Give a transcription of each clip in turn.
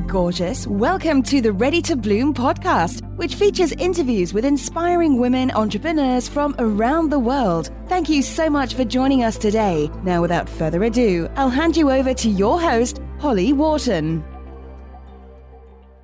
gorgeous. Welcome to the Ready to Bloom podcast, which features interviews with inspiring women entrepreneurs from around the world. Thank you so much for joining us today. Now, without further ado, I'll hand you over to your host, Holly Wharton.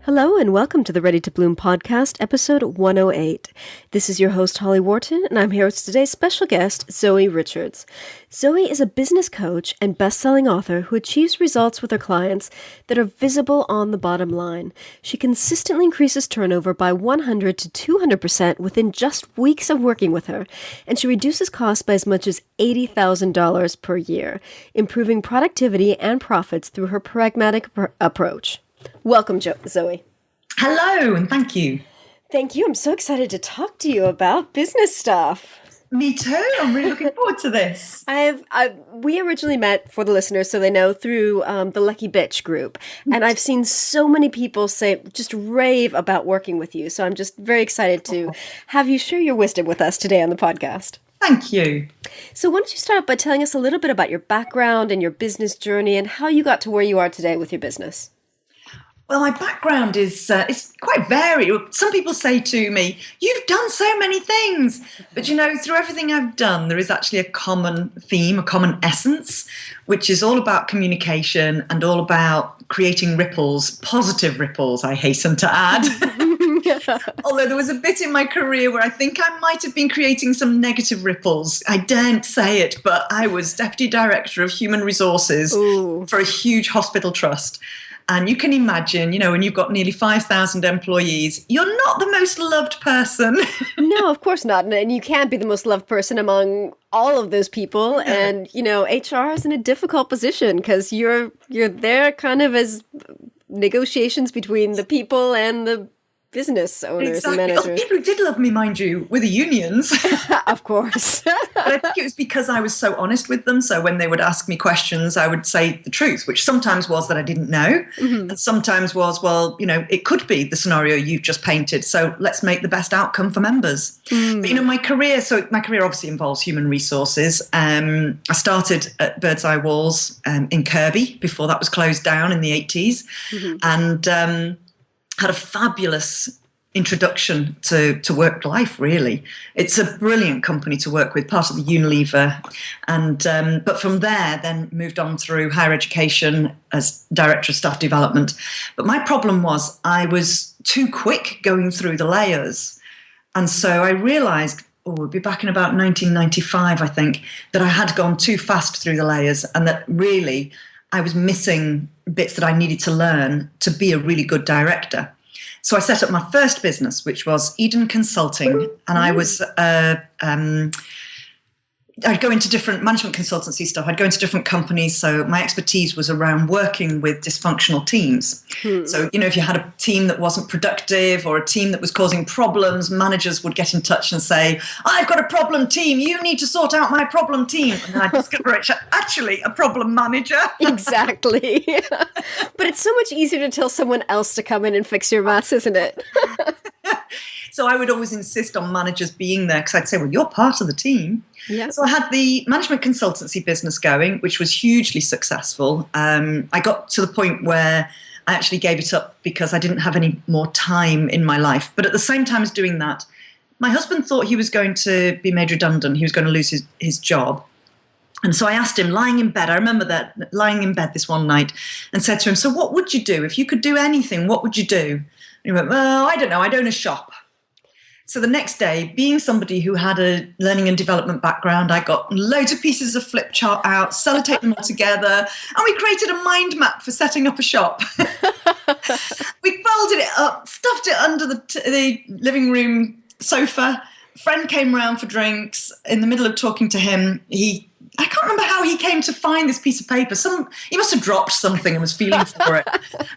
Hello and welcome to the Ready to Bloom podcast, episode 108. This is your host, Holly Wharton, and I'm here with today's special guest, Zoe Richards. Zoe is a business coach and best-selling author who achieves results with her clients that are visible on the bottom line. She consistently increases turnover by 100 to 200% within just weeks of working with her, and she reduces costs by as much as $80,000 per year, improving productivity and profits through her pragmatic approach. Welcome, Zoe. Hello, and thank you. Thank you. I'm so excited to talk to you about business stuff. Me too. I'm really looking forward to this. We originally met, for the listeners, so they know, through the Lucky Bitch group. And I've seen so many people just rave about working with you. So I'm just very excited to have you share your wisdom with us today on the podcast. Thank you. So why don't you start by telling us a little bit about your background and your business journey and how you got to where you are today with your business? Well, my background is quite varied. Some people say to me, you've done so many things. But, through everything I've done, there is actually a common theme, a common essence, which is all about communication and all about creating ripples, positive ripples, I hasten to add. Although there was a bit in my career where I think I might have been creating some negative ripples. I daren't say it, but I was Deputy Director of Human Resources for a huge hospital trust. And you can imagine, when you've got nearly 5,000 employees, you're not the most loved person. No, of course not. And you can't be the most loved person among all of those people. And, HR is in a difficult position because you're there kind of as negotiations between the people and the business owners and managers. People who did love me, mind you, were the unions. Of course. But I think it was because I was so honest with them. So when they would ask me questions, I would say the truth, which sometimes was that I didn't know. Mm-hmm. And sometimes was, it could be the scenario you've just painted. So let's make the best outcome for members. Mm. But, my career obviously involves human resources. I started at Bird's Eye Walls in Kirby before that was closed down in the 80s. Mm-hmm. And had a fabulous introduction to work life, really. It's a brilliant company to work with, part of the Unilever. And but from there, then moved on through higher education as Director of Staff Development. But my problem was I was too quick going through the layers. And so I realised, we'll be back in about 1995, I think, that I had gone too fast through the layers and that really I was missing bits that I needed to learn to be a really good director. So I set up my first business, which was Eden Consulting, and I was I'd go into different management consultancy stuff. I'd go into different companies. So my expertise was around working with dysfunctional teams. So, if you had a team that wasn't productive or a team that was causing problems, managers would get in touch and say, I've got a problem team. You need to sort out my problem team. And I'd discover it's actually a problem manager. Exactly. But it's so much easier to tell someone else to come in and fix your mess, isn't it? So I would always insist on managers being there because I'd say, well, you're part of the team. Yeah. So I had the management consultancy business going, which was hugely successful. I got to the point where I actually gave it up because I didn't have any more time in my life. But at the same time as doing that, my husband thought he was going to be made redundant. He was going to lose his job. And so I asked him, lying in bed, I remember that, lying in bed this one night, and said to him, so what would you do? If you could do anything, what would you do? And he went, well, I don't know, I'd own a shop. So the next day, being somebody who had a learning and development background, I got loads of pieces of flip chart out, sellotape them all together, and we created a mind map for setting up a shop. We folded it up, stuffed it under the living room sofa. A friend came round for drinks. In the middle of talking to him, I can't remember how he came to find this piece of paper. He must have dropped something and was feeling for it.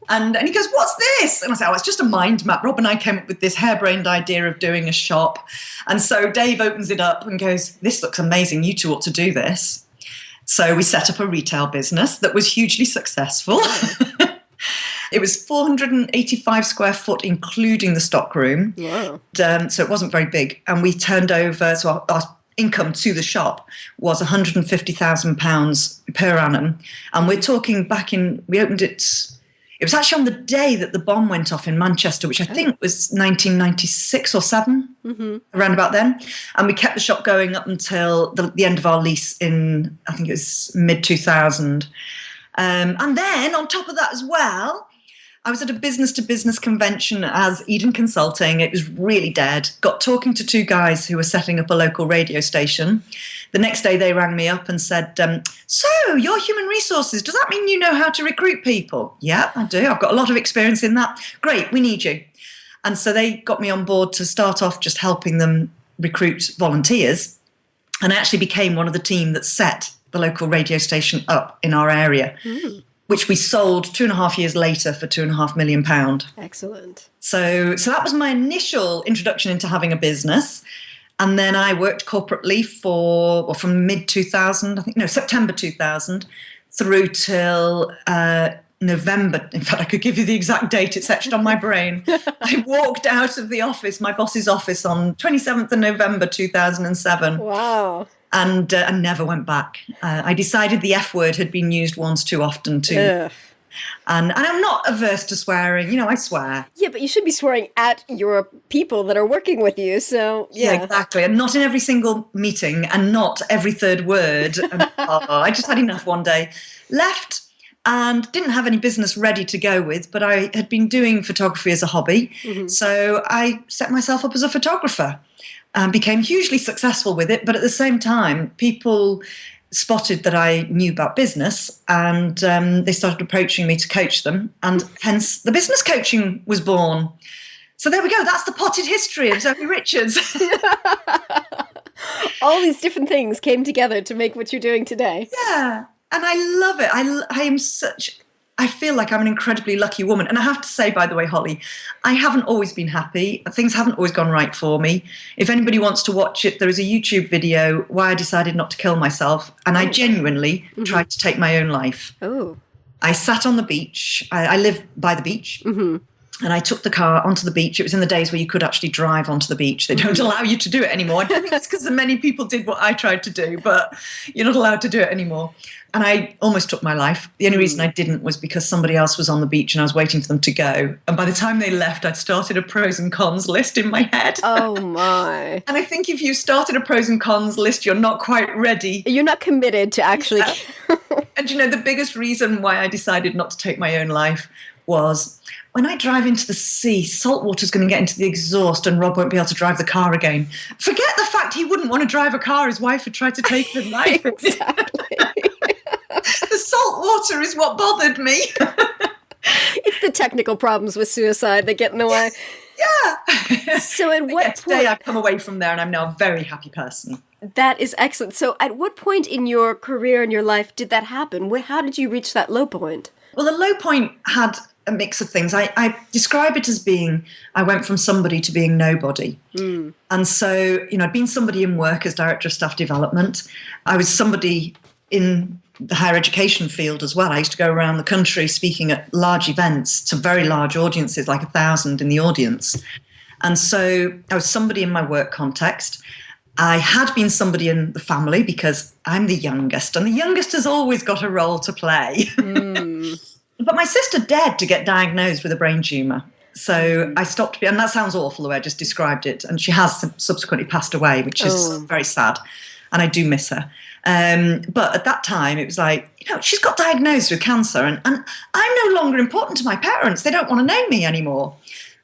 And he goes, what's this? And I said, it's just a mind map. Rob and I came up with this harebrained idea of doing a shop. And so Dave opens it up and goes, this looks amazing. You two ought to do this. So we set up a retail business that was hugely successful. It was 485 square foot, including the stockroom. Wow. So it wasn't very big. And we turned over, so our income to the shop was £150,000 per annum. And we're talking we opened it It was actually on the day that the bomb went off in Manchester, which I think was 1996 or 7, around about then. And we kept the shop going up until the end of our lease in, I think it was mid-2000. And then on top of that as well, I was at a business-to-business convention as Eden Consulting. It was really dead. Got talking to 2 guys who were setting up a local radio station. The next day they rang me up and said, so you're human resources. Does that mean you know how to recruit people? Yeah, I do. I've got a lot of experience in that. Great, we need you. And so they got me on board to start off just helping them recruit volunteers. And I actually became one of the team that set the local radio station up in our area. Which we sold 2.5 years later for £2.5 million. Excellent. So that was my initial introduction into having a business. And then I worked corporately from mid-2000, September 2000, through till November. In fact, I could give you the exact date. It's etched on my brain. I walked out of the office, my boss's office, on 27th of November 2007. Wow. And never went back. I decided the F word had been used once too often too. And I'm not averse to swearing. I swear. Yeah, but you should be swearing at your people that are working with you. So, yeah. Exactly. And not in every single meeting and not every third word. And, I just had enough one day. Left and didn't have any business ready to go with, but I had been doing photography as a hobby. So I set myself up as a photographer. Became hugely successful with it, but at the same time, people spotted that I knew about business, and they started approaching me to coach them, and hence the business coaching was born. So there we go. That's the potted history of Zoe Richards. All these different things came together to make what you're doing today. Yeah, and I love it. I feel like I'm an incredibly lucky woman. And I have to say, by the way, Holly, I haven't always been happy. Things haven't always gone right for me. If anybody wants to watch it, there is a YouTube video why I decided not to kill myself. And I genuinely tried to take my own life. Oh. I sat on the beach. I live by the beach. And I took the car onto the beach. It was in the days where you could actually drive onto the beach. They don't allow you to do it anymore. I don't think it's because many people did what I tried to do, but you're not allowed to do it anymore. And I almost took my life. The only reason I didn't was because somebody else was on the beach and I was waiting for them to go. And by the time they left, I'd started a pros and cons list in my head. Oh, my. And I think if you've started a pros and cons list, you're not quite ready. You're not committed to actually... And the biggest reason why I decided not to take my own life was... when I drive into the sea, salt water's going to get into the exhaust and Rob won't be able to drive the car again. Forget the fact he wouldn't want to drive a car his wife had tried to take his life. Exactly. The salt water is what bothered me. It's the technical problems with suicide that get in the way. Yeah. So at what point... Today I've come away from there and I'm now a very happy person. That is excellent. So at what point in your career and your life did that happen? How did you reach that low point? Well, the low point had a mix of things. I describe it as I went from somebody to being nobody. And so, I'd been somebody in work as Director of Staff Development. I was somebody in the higher education field as well. I used to go around the country speaking at large events to very large audiences, like 1,000 in the audience. And so I was somebody in my work context. I had been somebody in the family because I'm the youngest, and the youngest has always got a role to play. But my sister dared to get diagnosed with a brain tumour. So I stopped, and that sounds awful the way I just described it. And she has subsequently passed away, which is very sad. And I do miss her. But at that time, it was like, she's got diagnosed with cancer and I'm no longer important to my parents. They don't want to know me anymore.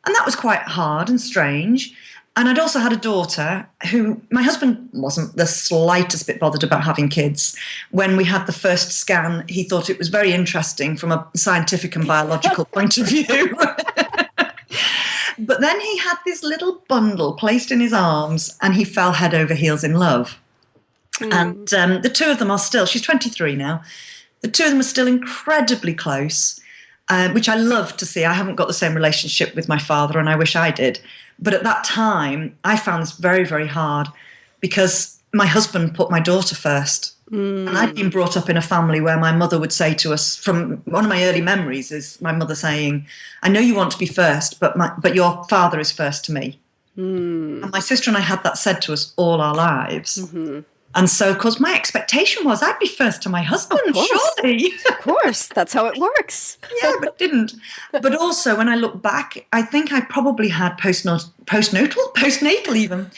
And that was quite hard and strange. And I'd also had a daughter who, my husband wasn't the slightest bit bothered about having kids. When we had the first scan, he thought it was very interesting from a scientific and biological point of view. But then he had this little bundle placed in his arms and he fell head over heels in love. And the two of them are still, she's 23 now, the two of them are still incredibly close, which I love to see. I haven't got the same relationship with my father and I wish I did. But at that time, I found this very, very hard because my husband put my daughter first. And I'd been brought up in a family where my mother would say to us, from one of my early memories is my mother saying, I know you want to be first, but your father is first to me. And my sister and I had that said to us all our lives. And so, of course, my expectation was I'd be first to my husband, surely. Of course, that's how it works. Yeah, but didn't. But also, when I look back, I think I probably had postnatal even,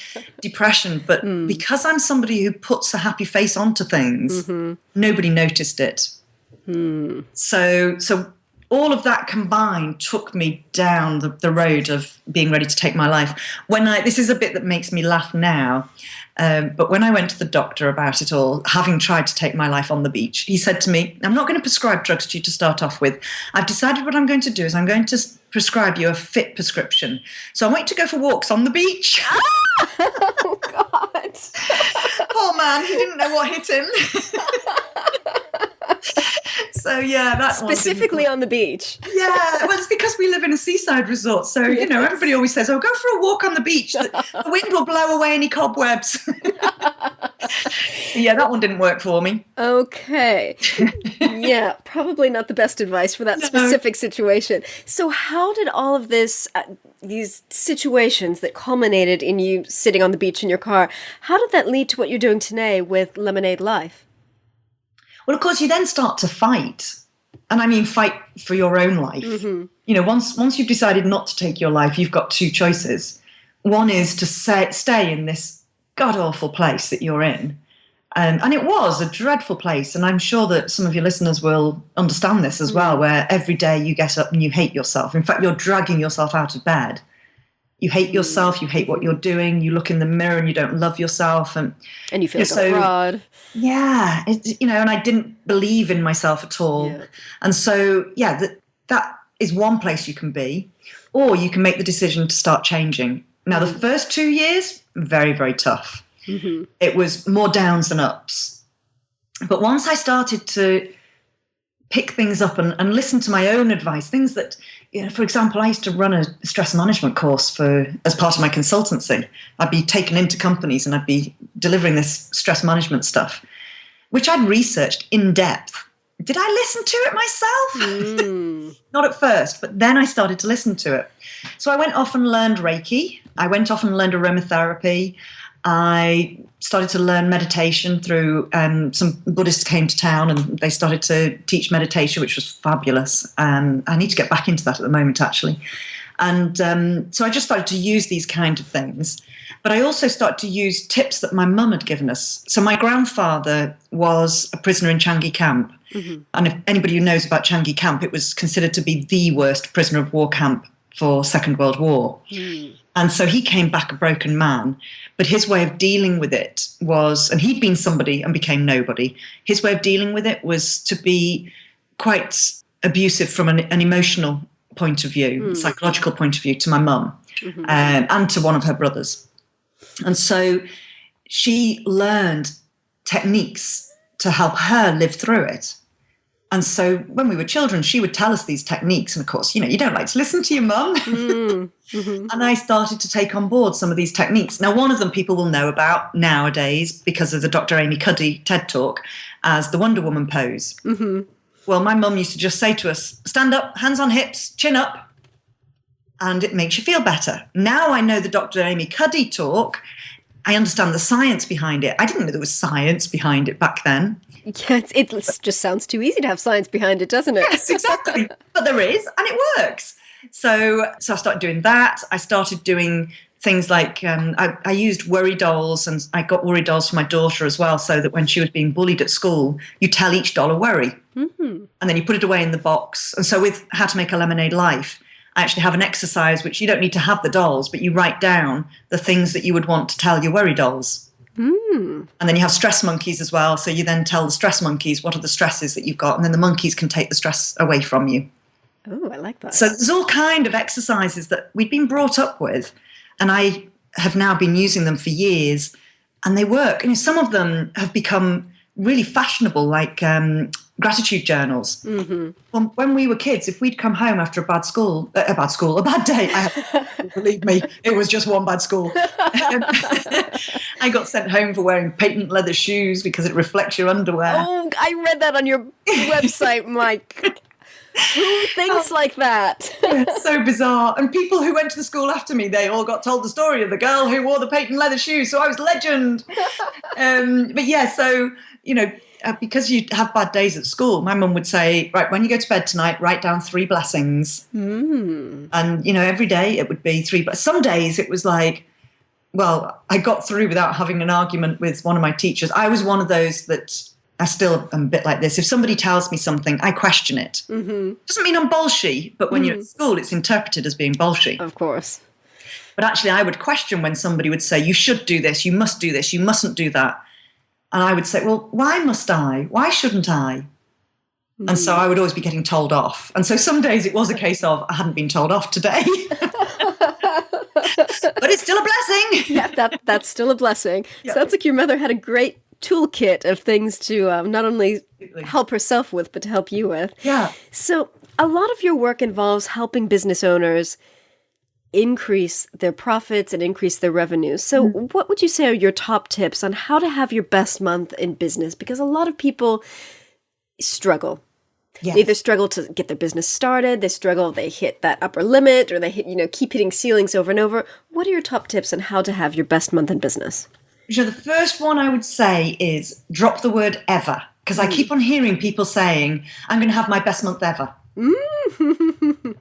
depression. But because I'm somebody who puts a happy face onto things, nobody noticed it. So all of that combined took me down the road of being ready to take my life. This is a bit that makes me laugh now. But when I went to the doctor about it all, having tried to take my life on the beach, he said to me, I'm not going to prescribe drugs to you to start off with. I've decided what I'm going to do is I'm going to prescribe you a fit prescription. So I want you to go for walks on the beach. Oh, God. Poor man, he didn't know what hit him. So, yeah, that specifically on the beach. Yeah, well, it's because we live in a seaside resort. So, you know, everybody always says, oh, go for a walk on the beach. The wind will blow away any cobwebs. Yeah, that one didn't work for me. Okay. Yeah, probably not the best advice for that specific situation. So how did all of this, these situations that culminated in you sitting on the beach in your car, how did that lead to what you're doing today with Lemonade Life? Well, of course, you then start to fight. And I mean, fight for your own life. You know, once you've decided not to take your life, you've got two choices. One is to stay in this god-awful place that you're in. And it was a dreadful place. And I'm sure that some of your listeners will understand this as well, where every day you get up and you hate yourself. In fact, you're dragging yourself out of bed. You hate yourself, you hate what you're doing, you look in the mirror and you don't love yourself. And you feel like a fraud. Yeah, you know, and I didn't believe in myself at all. Yeah. And so, yeah, that is one place you can be, or you can make the decision to start changing. Now, the first 2 years, very, very tough. It was more downs than ups. But once I started to pick things up and listen to my own advice, things that, you know, for example, I used to run a stress management course as part of my consultancy. I'd be taken into companies and I'd be delivering this stress management stuff, which I'd researched in depth. Did I listen to it myself? Not at first, but then I started to listen to it. So I went off and learned Reiki. I went off and learned aromatherapy. I started to learn meditation through some Buddhists came to town and they started to teach meditation, which was fabulous. I need to get back into that at the moment, actually. And so I just started to use these kind of things. But I also started to use tips that my mum had given us. So my grandfather was a prisoner in Changi Camp. And if anybody who knows about Changi Camp, it was considered to be the worst prisoner of war camp for Second World War. And so he came back a broken man. But his way of dealing with it was, and he'd been somebody and became nobody, his way of dealing with it was to be quite abusive from an emotional point of view, psychological point of view, to my mum and to one of her brothers. And so she learned techniques to help her live through it. And so when we were children, she would tell us these techniques. And of course, you know, you don't like to listen to your mum. And I started to take on board some of these techniques. Now, one of them people will know about nowadays because of the Dr. Amy Cuddy TED Talk as the Wonder Woman pose. Well, my mum used to just say to us, stand up, hands on hips, chin up, and it makes you feel better. Now I know the Dr. Amy Cuddy talk. I understand the science behind it. I didn't know there was science behind it back then. Yeah, it just sounds too easy to have science behind it, doesn't it? Yes, exactly. But there is, and it works. So I started doing that. I started doing things like I used worry dolls, and I got worry dolls for my daughter as well, so that when she was being bullied at school, you tell each doll a worry. And then you put it away in the box. And so with How to Make a Lemonade Life, I actually have an exercise which you don't need to have the dolls, but you write down the things that you would want to tell your worry dolls. And then you have stress monkeys as well. So you then tell the stress monkeys what are the stresses that you've got, and then the monkeys can take the stress away from you. Oh, I like that. So there's all kind of exercises that we've been brought up with, and I have now been using them for years, and they work. And some of them have become really fashionable, like gratitude journals. Well, when we were kids, if we'd come home after a bad day, believe me, it was just one bad school. I got sent home for wearing patent leather shoes because it reflects your underwear. Oh, I read that on your website, Mike. Who thinks like that? It's so bizarre. And people who went to the school after me, they all got told the story of the girl who wore the patent leather shoes. So I was legend. But yeah, so, because you have bad days at school, my mum would say, right, when you go to bed tonight, write down 3 blessings. And, every day it would be 3. But some days it was like, well, I got through without having an argument with one of my teachers. I was one of those that I still am a bit like this. If somebody tells me something, I question it. Doesn't mean I'm bolshy, but when you're at school, it's interpreted as being bolshy. Of course. But actually, I would question when somebody would say, you should do this, you must do this, you mustn't do that. And I would say, well, why must I? Why shouldn't I? And so I would always be getting told off. And so some days it was a case of, I hadn't been told off today. But it's still a blessing. Yeah, that's still a blessing. Yeah. Sounds like your mother had a great toolkit of things to not only help herself with, but to help you with. Yeah. So a lot of your work involves helping business owners increase their profits and increase their revenues. So what would you say are your top tips on how to have your best month in business? Because a lot of people struggle. Yes. They either struggle to get their business started, they hit that upper limit, or they keep hitting ceilings over and over. What are your top tips on how to have your best month in business? The first one I would say is drop the word ever, because I keep on hearing people saying, I'm going to have my best month ever.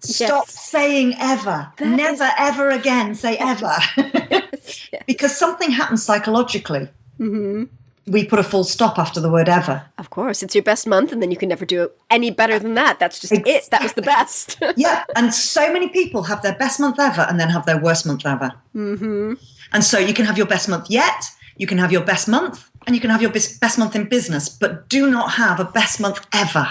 Stop saying ever. Never, ever again say ever. Yes. Because something happens psychologically. We put a full stop after the word ever. Of course. It's your best month, and then you can never do any better than that. That's just it. That was the best. Yeah. And so many people have their best month ever and then have their worst month ever. And so you can have your best month yet, you can have your best month, and you can have your best month in business, but do not have a best month ever.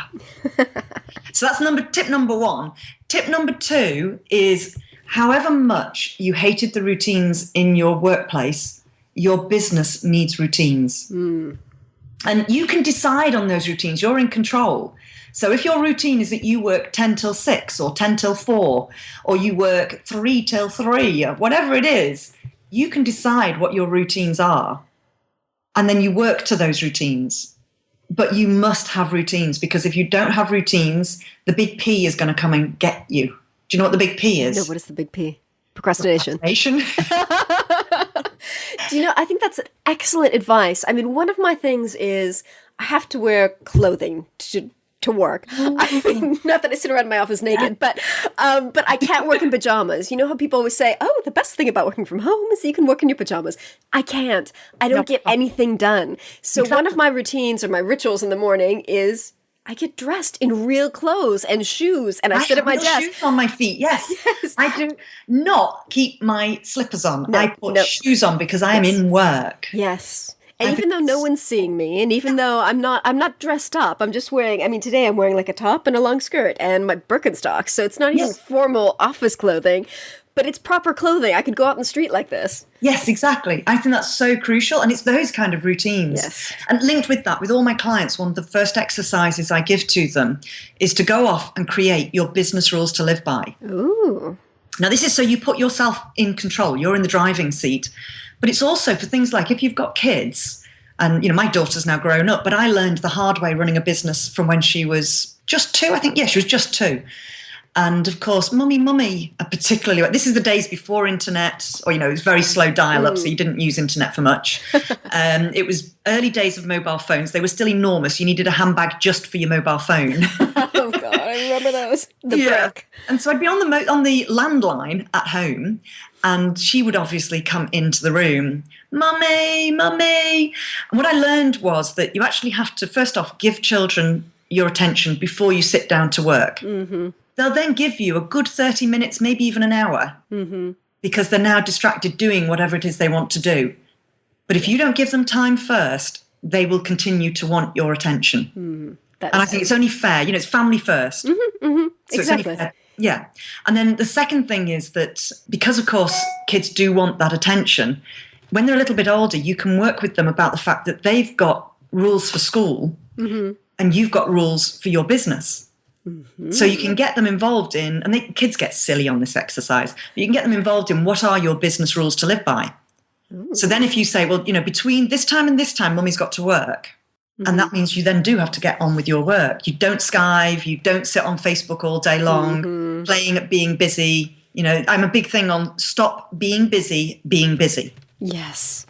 So that's tip number 1. Tip number 2 is however much you hated the routines in your workplace, your business needs routines. And you can decide on those routines. You're in control. So if your routine is that you work 10 till 6 or 10 till 4, or you work 3 till 3, or whatever it is, you can decide what your routines are. And then you work to those routines. But you must have routines, because if you don't have routines, the big P is going to come and get you. Do you know what the big P is? No, what is the big P? Procrastination. I think that's excellent advice. I mean, one of my things is I have to wear clothing to work. I mean, not that I sit around my office naked, but I can't work in pajamas. You know how people always say, oh, the best thing about working from home is that you can work in your pajamas. I can't. I don't get anything done. So one of my routines or my rituals in the morning is I get dressed in real clothes and shoes, and I sit at my desk. Shoes on my feet, yes. I do not keep my slippers on. No, I put shoes on because I am in work. Yes. And even though no one's seeing me, and even though I'm not dressed up, I'm just wearing, today I'm wearing like a top and a long skirt and my Birkenstocks, so it's not even formal office clothing, but it's proper clothing. I could go out in the street like this. Yes, exactly. I think that's so crucial, and it's those kind of routines. Yes. And linked with that, with all my clients, one of the first exercises I give to them is to go off and create your business rules to live by. Ooh. Now, this is so you put yourself in control. You're in the driving seat. But it's also for things like if you've got kids, and, my daughter's now grown up, but I learned the hard way running a business from when she was just 2, I think. Yeah, she was just 2. And of course, mummy, particularly, this is the days before internet, or, it was very slow dial-up, so you didn't use internet for much. It was early days of mobile phones. They were still enormous. You needed a handbag just for your mobile phone. Oh, God, I remember those. The brick. And so I'd be on the landline at home, and she would obviously come into the room, Mummy. And what I learned was that you actually have to, first off, give children your attention before you sit down to work. They'll then give you a good 30 minutes, maybe even an hour, because they're now distracted doing whatever it is they want to do. But if you don't give them time first, they will continue to want your attention. And I think it's only fair. It's family first. So exactly. It's only fair. Yeah. And then the second thing is that because, of course, kids do want that attention, when they're a little bit older, you can work with them about the fact that they've got rules for school and you've got rules for your business. So you can get them involved in, and kids get silly on this exercise, but you can get them involved in what are your business rules to live by. So then if you say, well, between this time and this time, mummy's got to work. And that means you then do have to get on with your work. You don't Skype, you don't sit on Facebook all day long. playing at being busy. You know, I'm a big thing on stop being busy, being busy. Yes.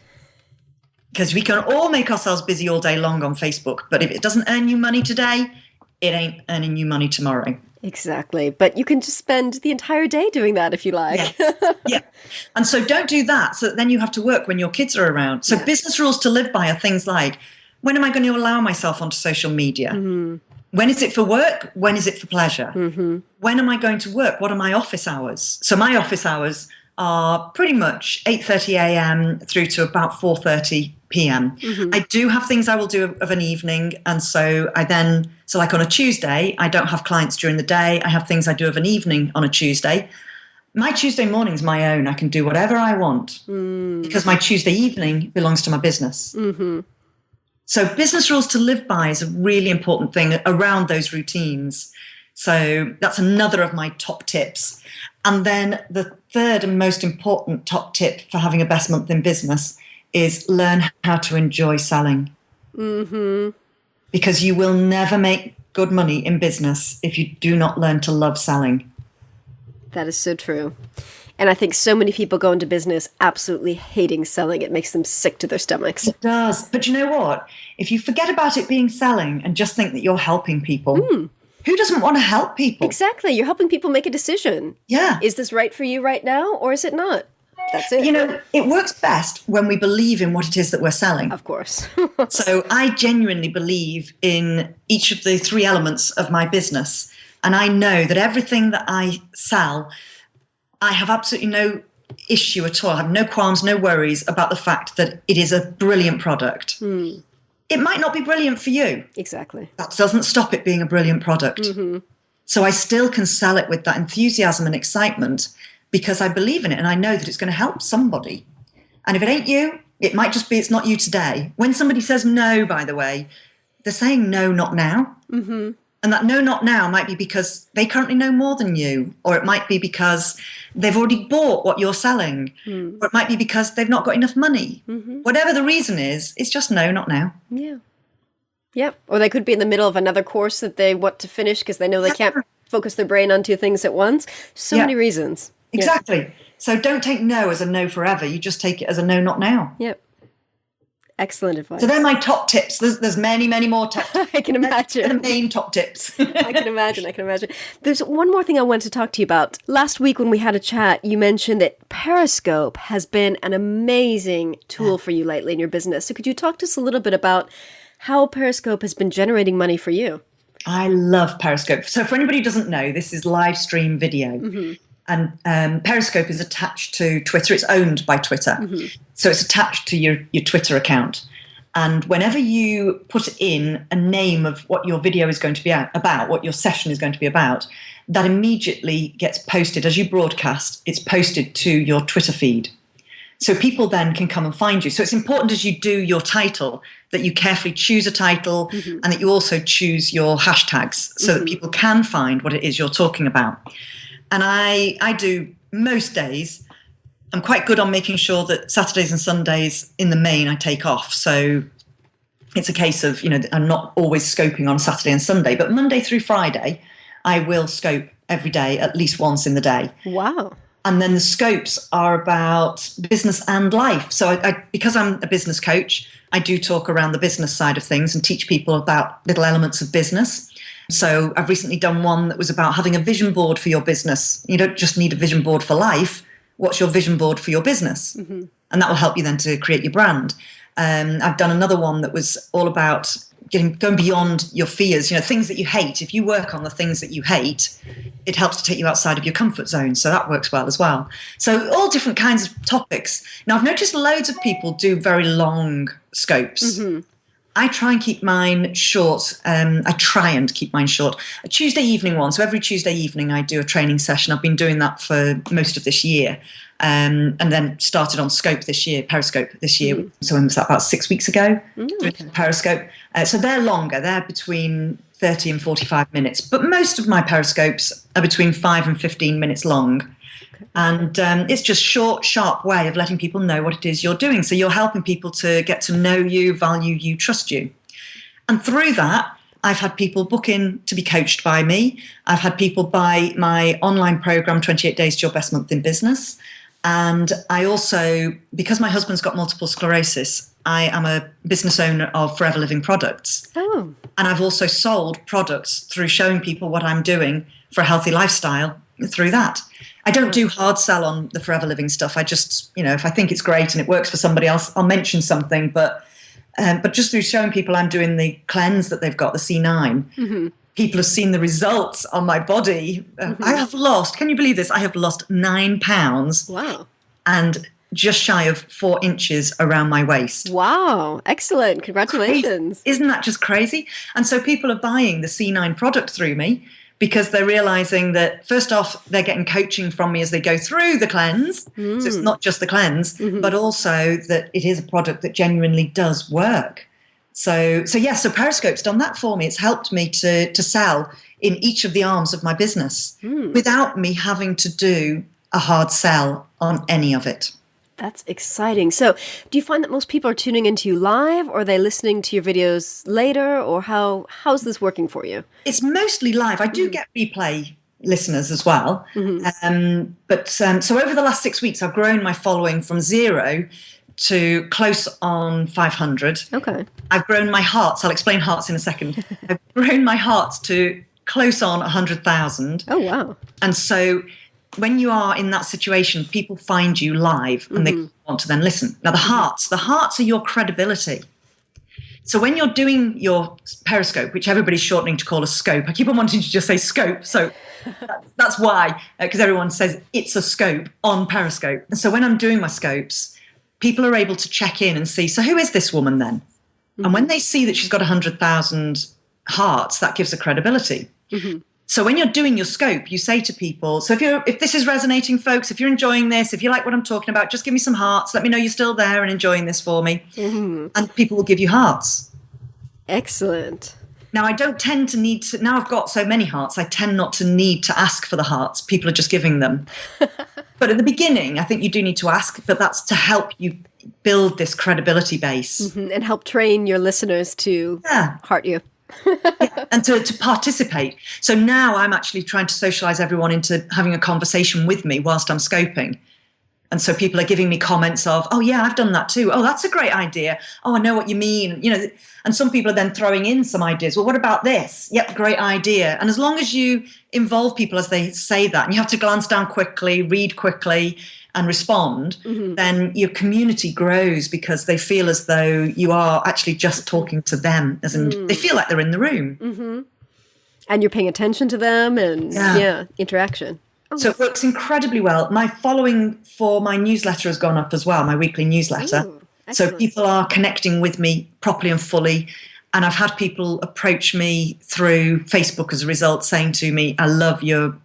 Because we can all make ourselves busy all day long on Facebook, but if it doesn't earn you money today, it ain't earning you money tomorrow. Exactly. But you can just spend the entire day doing that if you like. Yes. Yeah. And so don't do that. So then you have to work when your kids are around. So business rules to live by are things like, when am I going to allow myself onto social media? When is it for work? When is it for pleasure? When am I going to work? What are my office hours? So my office hours are pretty much 8:30 a.m. through to about 4:30 p.m. I do have things I will do of an evening. And so so like on a Tuesday, I don't have clients during the day. I have things I do of an evening on a Tuesday. My Tuesday morning's my own. I can do whatever I want because my Tuesday evening belongs to my business. So business rules to live by is a really important thing around those routines. So that's another of my top tips. And then the third and most important top tip for having a best month in business is learn how to enjoy selling. Because you will never make good money in business if you do not learn to love selling. That is so true. And I think so many people go into business absolutely hating selling. It makes them sick to their stomachs. It does. But you know what? If you forget about it being selling and just think that you're helping people, who doesn't want to help people? Exactly. You're helping people make a decision. Yeah. Is this right for you right now or is it not? That's it. You know, it works best when we believe in what it is that we're selling. Of course. So I genuinely believe in each of the three elements of my business. And I know that everything that I sell, I have absolutely no issue at all. I have no qualms, no worries about the fact that it is a brilliant product. It might not be brilliant for you. Exactly. That doesn't stop it being a brilliant product. So I still can sell it with that enthusiasm and excitement because I believe in it and I know that it's going to help somebody. And if it ain't you, it might just be it's not you today. When somebody says no, by the way, they're saying no, not now. And that no, not now might be because they currently know more than you, or it might be because they've already bought what you're selling, or it might be because they've not got enough money. Whatever the reason is, it's just no, not now. Yeah. Yep. Or they could be in the middle of another course that they want to finish because they know they can't focus their brain on two things at once. So many reasons. Exactly. Yeah. So don't take no as a no forever. You just take it as a no, not now. Yep. Excellent advice. So they're my top tips. There's many, many more tips. I can imagine. They're the main top tips. I can imagine. There's one more thing I want to talk to you about. Last week when we had a chat, you mentioned that Periscope has been an amazing tool for you lately in your business. So could you talk to us a little bit about how Periscope has been generating money for you? I love Periscope. So for anybody who doesn't know, this is live stream video. And Periscope is attached to Twitter. It's owned by Twitter. So it's attached to your Twitter account. And whenever you put in a name of what your video is going to be about, what your session is going to be about, that immediately gets posted. As you broadcast, it's posted to your Twitter feed. So people then can come and find you. So it's important as you do your title that you carefully choose a title and that you also choose your hashtags so that people can find what it is you're talking about. And I do most days. I'm quite good on making sure that Saturdays and Sundays in the main I take off. So it's a case of, I'm not always scoping on Saturday and Sunday, but Monday through Friday, I will scope every day, at least once in the day. Wow. And then the scopes are about business and life. So because I'm a business coach, I do talk around the business side of things and teach people about little elements of business. So I've recently done one that was about having a vision board for your business. You don't just need a vision board for life. What's your vision board for your business? And that will help you then to create your brand. I've done another one that was all about going beyond your fears, things that you hate. If you work on the things that you hate, it helps to take you outside of your comfort zone. So that works well as well. So all different kinds of topics. Now, I've noticed loads of people do very long scopes. I try and keep mine short. A Tuesday evening one. So every Tuesday evening I do a training session. I've been doing that for most of this year. And then started on Scope this year, Periscope this year. So when was that, about 6 weeks ago? Periscope. So they're longer. They're between 30 and 45 minutes. But most of my Periscopes are between 5 and 15 minutes long. And it's just short, sharp way of letting people know what it is you're doing. So you're helping people to get to know you, value you, trust you. And through that, I've had people book in to be coached by me. I've had people buy my online program, 28 Days to Your Best Month in Business. And I also, because my husband's got multiple sclerosis, I am a business owner of Forever Living products. Oh. And I've also sold products through showing people what I'm doing for a healthy lifestyle through that. I don't do hard sell on the Forever Living stuff. I just, if I think it's great and it works for somebody else, I'll mention something. But just through showing people I'm doing the cleanse that they've got, the C9, people have seen the results on my body. I have lost, can you believe this? I have lost 9 pounds. Wow. And just shy of 4 inches around my waist. Wow. Excellent. Congratulations. Crazy. Isn't that just crazy? And so people are buying the C9 product through me because they're realizing that, first off, they're getting coaching from me as they go through the cleanse. So it's not just the cleanse, but also that it is a product that genuinely does work. So Periscope's done that for me. It's helped me to sell in each of the arms of my business without me having to do a hard sell on any of it. That's exciting. So do you find that most people are tuning into you live, or are they listening to your videos later, or how's this working for you? It's mostly live. I do get replay listeners as well. So over the last 6 weeks, I've grown my following from 0 to close on 500. Okay. I've grown my hearts. I'll explain hearts in a second. I've grown my hearts to close on 100,000. Oh, wow. And so when you are in that situation, people find you live and they want to then listen. Now, the hearts are your credibility. So when you're doing your Periscope, which everybody's shortening to call a scope, I keep on wanting to just say scope. So that's why, because everyone says it's a scope on Periscope. And so when I'm doing my scopes, people are able to check in and see, so who is this woman then? And when they see that she's got 100,000 hearts, that gives her credibility. So when you're doing your scope, you say to people, so if this is resonating, folks, if you're enjoying this, if you like what I'm talking about, just give me some hearts. Let me know you're still there and enjoying this for me. And people will give you hearts. Excellent. Now, I don't tend to need to, now I've got so many hearts, I tend not to need to ask for the hearts. People are just giving them. But at the beginning, I think you do need to ask, but that's to help you build this credibility base. And help train your listeners to heart you. And to participate. So now I'm actually trying to socialize everyone into having a conversation with me whilst I'm scoping. And so people are giving me comments of, oh, yeah, I've done that too. Oh, that's a great idea. Oh, I know what you mean. And some people are then throwing in some ideas. Well, what about this? Yep, great idea. And as long as you involve people as they say that, and you have to glance down quickly, read quickly, and respond, then your community grows because they feel as though you are actually just talking to them, as in they feel like they're in the room. And you're paying attention to them and interaction. So it works incredibly well. My following for my newsletter has gone up as well, my weekly newsletter. So people are connecting with me properly and fully. And I've had people approach me through Facebook as a result, saying to me, I love your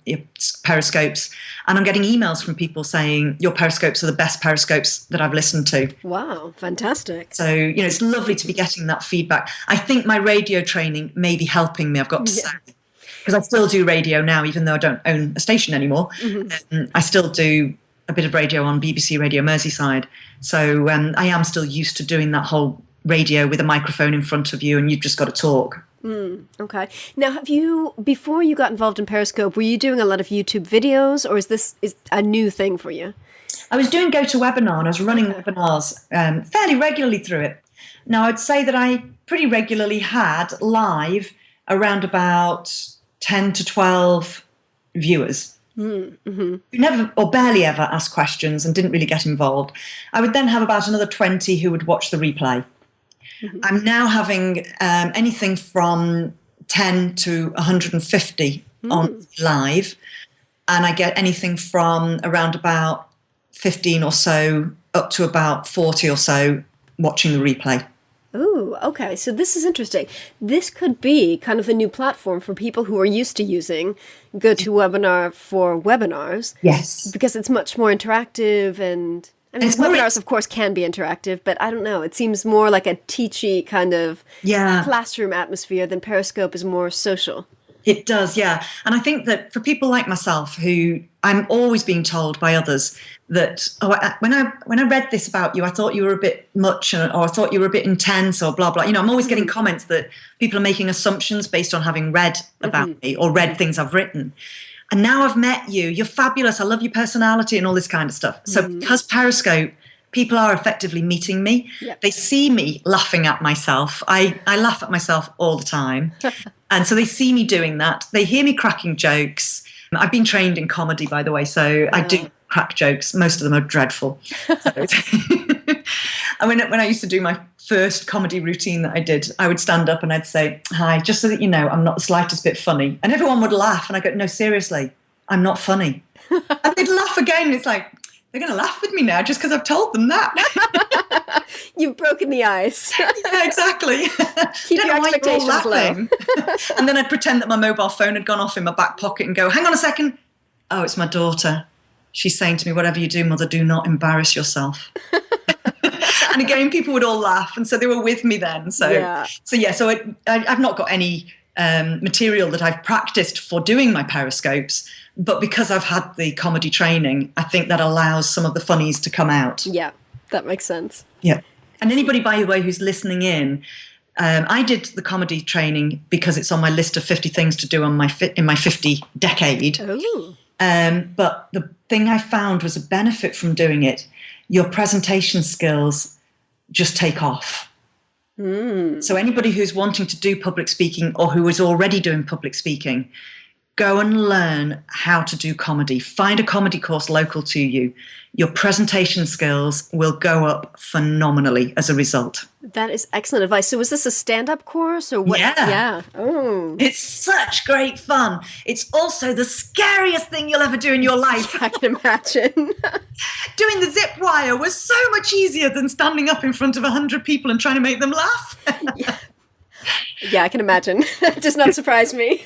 Periscopes. And I'm getting emails from people saying, your Periscopes are the best Periscopes that I've listened to. Wow, fantastic. So, it's lovely to be getting that feedback. I think my radio training may be helping me, I've got to say. Because I still do radio now, even though I don't own a station anymore. I still do a bit of radio on BBC Radio Merseyside. So I am still used to doing that whole radio with a microphone in front of you and you've just got to talk. Okay. Now, before you got involved in Periscope, were you doing a lot of YouTube videos, or is this a new thing for you? I was doing GoToWebinar, and I was running webinars fairly regularly through it. Now, I'd say that I pretty regularly had live around about 10 to 12 viewers who never or barely ever asked questions and didn't really get involved. I would then have about another 20 who would watch the replay. I'm now having anything from 10 to 150 on live, and I get anything from around about 15 or so up to about 40 or so watching the replay. Ooh, okay. So this is interesting. This could be kind of a new platform for people who are used to using GoToWebinar for webinars. Yes. Because it's much more interactive and webinars, of course, can be interactive, but I don't know. It seems more like a teachy kind of classroom atmosphere than Periscope is more social. It does, yeah. And I think that for people like myself, who I'm always being told by others that, when I read this about you, I thought you were a bit much, or I thought you were a bit intense, or blah, blah. You know, I'm always getting comments that people are making assumptions based on having read about me or read things I've written. And now I've met you. You're fabulous. I love your personality and all this kind of stuff. So because Periscope, people are effectively meeting me. Yep. They see me laughing at myself. I laugh at myself all the time. And so they see me doing that. They hear me cracking jokes. I've been trained in comedy, by the way, so I do crack jokes. Most of them are dreadful. So when I used to do my first comedy routine that I did, I would stand up and I'd say, "Hi, just so that you know, I'm not the slightest bit funny." And everyone would laugh. And I go, "No, seriously, I'm not funny." And they'd laugh again. It's like, they're going to laugh with me now just because I've told them that. You've broken the ice. Yeah, exactly. Keep your expectations low. And then I'd pretend that my mobile phone had gone off in my back pocket and go, "Hang on a second. Oh, it's my daughter. She's saying to me, 'Whatever you do, mother, do not embarrass yourself.'" And again, people would all laugh. And so they were with me then. So I've not got any material that I've practiced for doing my Periscopes. But because I've had the comedy training, I think that allows some of the funnies to come out. Yeah, that makes sense. Yeah. And anybody, by the way, who's listening in, I did the comedy training because it's on my list of 50 things to do in my 50 decade. Ooh. But the thing I found was a benefit from doing it. Your presentation skills just take off. So anybody who's wanting to do public speaking or who is already doing public speaking, go and learn how to do comedy. Find a comedy course local to you. Your presentation skills will go up phenomenally as a result. That is excellent advice. So was this a stand-up course or what? Yeah. Oh. It's such great fun. It's also the scariest thing you'll ever do in your life. I can imagine. Doing the zip wire was so much easier than standing up in front of 100 people and trying to make them laugh. Yeah, I can imagine. It does not surprise me.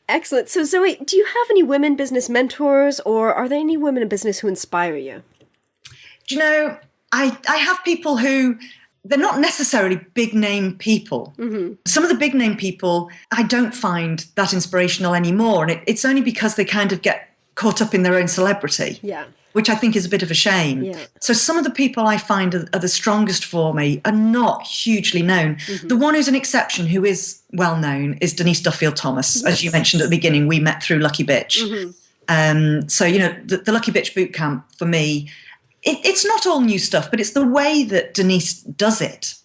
Excellent. So Zoe, do you have any women business mentors, or are there any women in business who inspire you? Do you know, I have people who, they're not necessarily big name people. Some of the big name people I don't find that inspirational anymore. And it's only because they kind of get caught up in their own celebrity. Yeah. Which I think is a bit of a shame. Yeah. So some of the people I find are the strongest for me are not hugely known. The one who's an exception, who is well known, is Denise Duffield-Thomas. Yes. As you mentioned at the beginning, we met through Lucky Bitch. So, you know, the Lucky Bitch bootcamp for me, it's not all new stuff, but it's the way that Denise does it.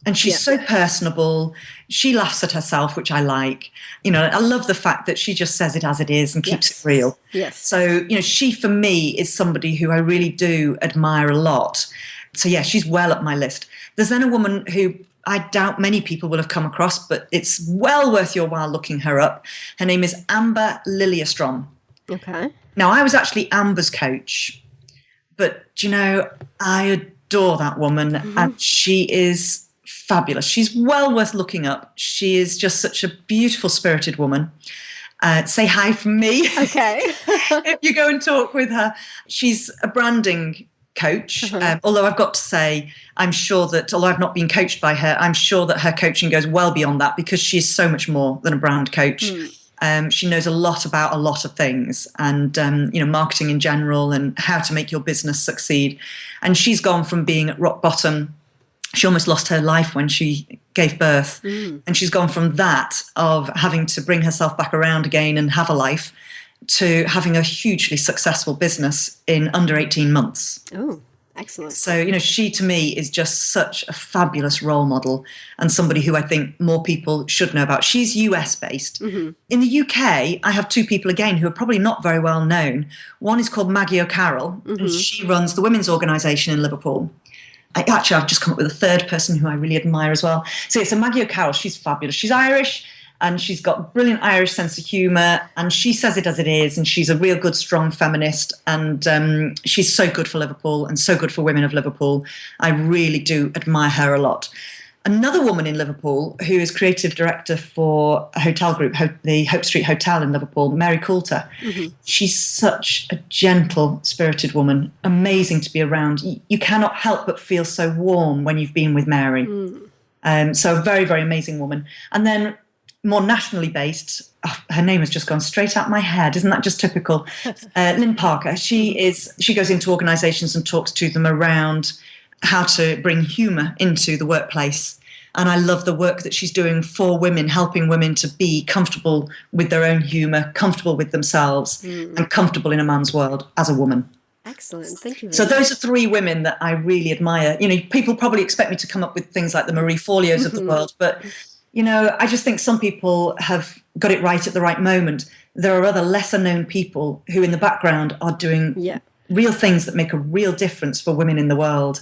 And she's so personable. She laughs at herself, which I like. You know, I love the fact that she just says it as it is and keeps it real. Yes. So, you know, she for me is somebody who I really do admire a lot. So, yeah, she's well up my list. There's then a woman who I doubt many people will have come across, but it's well worth your while looking her up. Her name is Amber Liliastrom. Okay. Now, I was actually Amber's coach, but, you know, I adore that woman, and she is fabulous. She's well worth looking up. She is just such a beautiful, spirited woman. Say hi from me. Okay. If you go and talk with her. She's a branding coach. Although I've got to say, I'm sure that, although I've not been coached by her, I'm sure that her coaching goes well beyond that, because she's so much more than a brand coach. She knows a lot about a lot of things, and, you know, marketing in general and how to make your business succeed. And she's gone from being at rock bottom. She almost lost her life when she gave birth. And she's gone from that, of having to bring herself back around again and have a life, to having a hugely successful business in under 18 months. Oh, excellent. So, you know, she to me is just such a fabulous role model, and somebody who I think more people should know about. She's US based. In the UK, I have two people again who are probably not very well known. One is called Maggie O'Carroll, and she runs the women's organisation in Liverpool. I've just come up with a third person who I really admire as well. So Maggie O'Carroll, she's fabulous. She's Irish, and she's got a brilliant Irish sense of humour, and she says it as it is, and she's a real good, strong feminist, and she's so good for Liverpool and so good for women of Liverpool. I really do admire her a lot. Another woman in Liverpool who is creative director for a hotel group, the Hope Street Hotel in Liverpool, Mary Coulter. She's such a gentle, spirited woman, amazing to be around. You cannot help but feel so warm when you've been with Mary. So a very, very amazing woman. And then more nationally based. Oh, her name has just gone straight out my head. Isn't that just typical? Lynn Parker. She goes into organisations and talks to them around how to bring humour into the workplace. And I love the work that she's doing for women, helping women to be comfortable with their own humour, comfortable with themselves, and comfortable in a man's world as a woman. Excellent. Thank you. So those are three women that I really admire. You know, people probably expect me to come up with things like the Marie Forleos of the world, but, you know, I just think some people have got it right at the right moment. There are other lesser known people who in the background are doing real things that make a real difference for women in the world.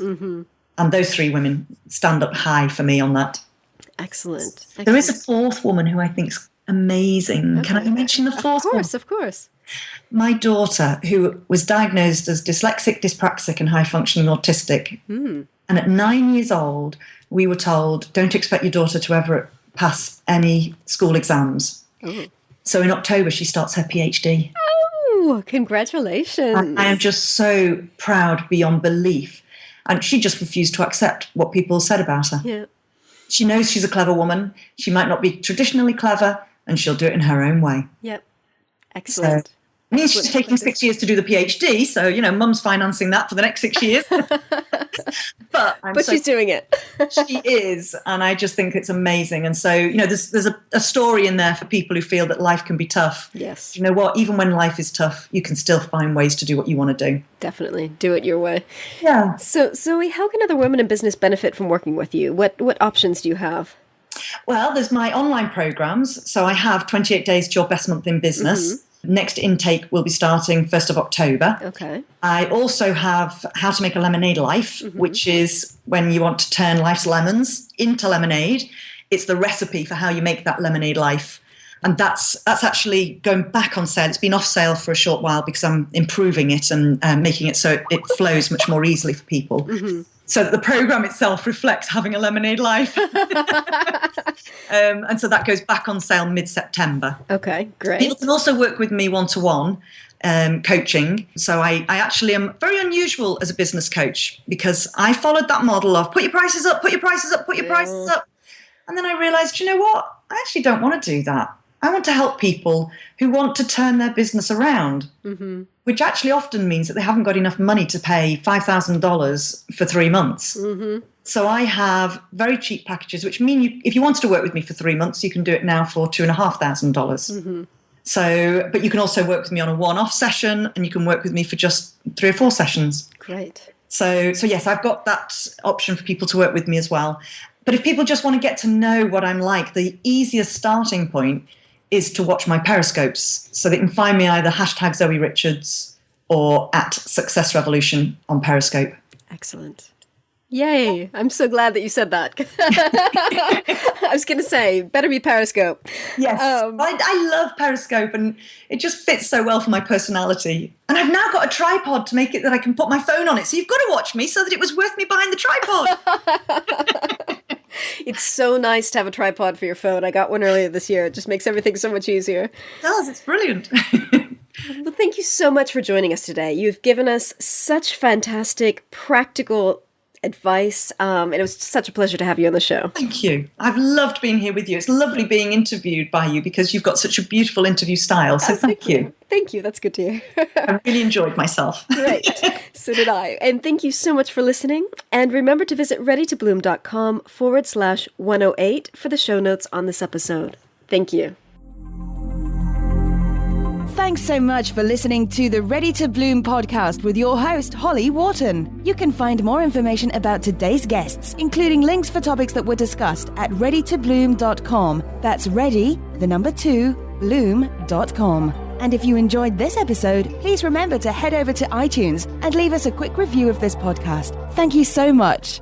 And those three women stand up high for me on that. Excellent. There is a fourth woman who I think's amazing. Okay. Can I mention the fourth one? Of course. My daughter, who was diagnosed as dyslexic, dyspraxic, and high-functioning autistic. And at 9 years old, we were told, don't expect your daughter to ever pass any school exams. So in October, she starts her PhD. Oh, congratulations. I am just so proud beyond belief. And she just refused to accept what people said about her. Yeah. She knows she's a clever woman. She might not be traditionally clever, and she'll do it in her own way. Yep. Excellent. So, it means she's taking 6 years to do the PhD, so, you know, mum's financing that for the next 6 years. But she's doing it. She is, and I just think it's amazing. And so, you know, there's a story in there for people who feel that life can be tough. Yes. You know what? Even when life is tough, you can still find ways to do what you want to do. Definitely. Do it your way. Yeah. So, Zoe, how can other women in business benefit from working with you? What options do you have? Well, there's my online programs. So I have 28 Days to Your Best Month in Business. Next intake will be starting 1st of October. Okay. I also have How to Make a Lemonade Life, which is when you want to turn life's lemons into lemonade. It's the recipe for how you make that lemonade life. And that's actually going back on sale. It's been off sale for a short while because I'm improving it and making it so it flows much more easily for people. So that the program itself reflects having a lemonade life. And so that goes back on sale mid-September. Okay, great. People can also work with me one-to-one coaching. So I actually am very unusual as a business coach because I followed that model of put your prices up, put your prices up, put your prices up. And then I realized, you know what? I actually don't want to do that. I want to help people who want to turn their business around, which actually often means that they haven't got enough money to pay $5,000 for 3 months. So I have very cheap packages, which mean if you wanted to work with me for 3 months, you can do it now for $2,500. So, but you can also work with me on a one-off session, and you can work with me for just 3 or 4 sessions. Great. So yes, I've got that option for people to work with me as well. But if people just want to get to know what I'm like, the easiest starting point is to watch my Periscopes. So they can find me either hashtag Zoe Richards or at Success Revolution on Periscope. Excellent. Yay. I'm so glad that you said that. I was going to say, better be Periscope. Yes. I love Periscope, and it just fits so well for my personality. And I've now got a tripod to make it that I can put my phone on it. So you've got to watch me so that it was worth me buying the tripod. It's so nice to have a tripod for your phone. I got one earlier this year. It just makes everything so much easier. It does. It's brilliant. Well, thank you so much for joining us today. You've given us such fantastic, practical advice, and it was such a pleasure to have you on the show. Thank you. I've loved being here with you. It's lovely being interviewed by you because you've got such a beautiful interview style. So thank you. Thank you. That's good to hear. I really enjoyed myself. Great. So did I. And thank you so much for listening. And remember to visit readytobloom.com/108 for the show notes on this episode. Thank you. Thanks so much for listening to the Ready to Bloom podcast with your host, Holly Wharton. You can find more information about today's guests, including links for topics that were discussed at readytobloom.com. That's ready, 2, bloom.com. And if you enjoyed this episode, please remember to head over to iTunes and leave us a quick review of this podcast. Thank you so much.